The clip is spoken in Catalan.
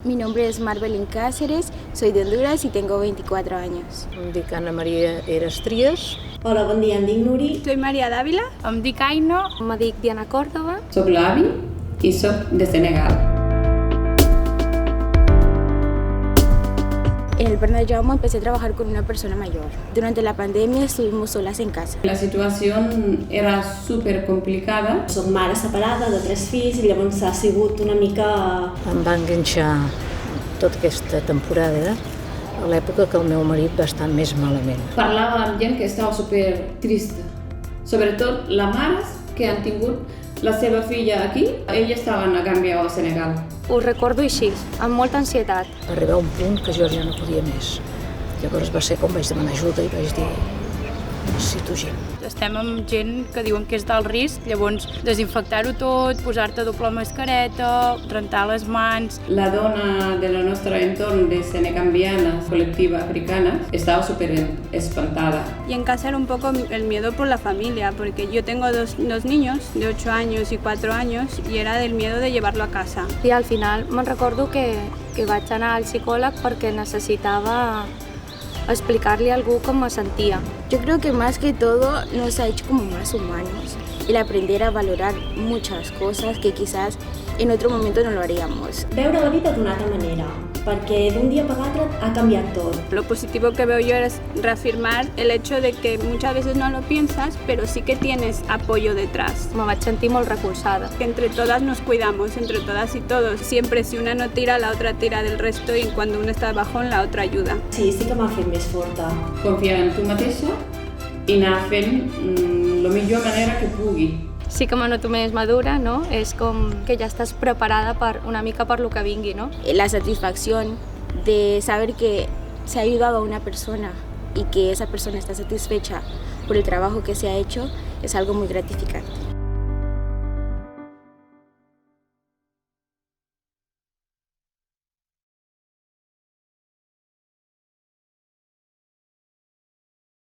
Mi nombre es Marbelín Cáceres, soy de Honduras y tengo 24 años. Em dic Anna Maria Eras Trias. Hola, bon dia, em dic Nuri. Soy Maria Dávila. Em dic Aino. Me dic Diana Córdoba. Soc l'Avi i soc de Senegal. En el Bernayamo empecé a trabajar con una persona mayor. Durante la pandemia estuvimos solas en casa. La situació era super complicada. Soc mare separada de 3 fills i llavors ha sigut una mica... Em va enganxar tota aquesta temporada a l'època que el meu marit va estar més malament. Parlava amb gent que estava super trista. Sobretot les mares que han tingut la seva filla aquí, elles estaven a Gàmbia o a Senegal. Ho recordo així, amb molta ansietat. Va arribar un punt que jo ja no podia més. Llavors va ser com vaig demanar ajuda i vaig dir, necessito gent. Estem amb gent que diuen que és d'alt risc, llavors desinfectar-ho tot, posar-te doble mascareta, rentar les mans. La dona del nostre entorn de senegambianas, col·lectiva africana, estaba súper espantada. Y en casa era un poco el miedo por la familia, porque yo tengo dos niños de 8 años y 4 años y era del miedo de llevarlo a casa. I al final me'n recordo que vaig anar al psicòleg perquè necessitava explicar-li a algú com me sentia. Yo creo que más que todo nos ha hecho como más humanos. El aprender a valorar muchas cosas que quizás en otro momento no lo haríamos. Veure la vida d'una altra manera, perquè d'un dia per l'altre ha canviat tot. Lo positivo que veo yo es reafirmar el hecho de que muchas veces no lo piensas, pero sí que tienes apoyo detrás. Me vaig sentir molt recolzada. Que entre todas nos cuidamos, entre todas y todos. Siempre si una no tira, la otra tira del resto y cuando una está bajón, la otra ayuda. Sí que m'ha fet més forta. Confiar en tu mateixa i anar fent la millor manera que pugui. Sí que me noto més madura, no? És com que ja estàs preparada per una mica per lo que vingui, no? La satisfacción de saber que se ha ayudado a una persona y que esa persona está satisfecha por el trabajo que se ha hecho es algo muy gratificante.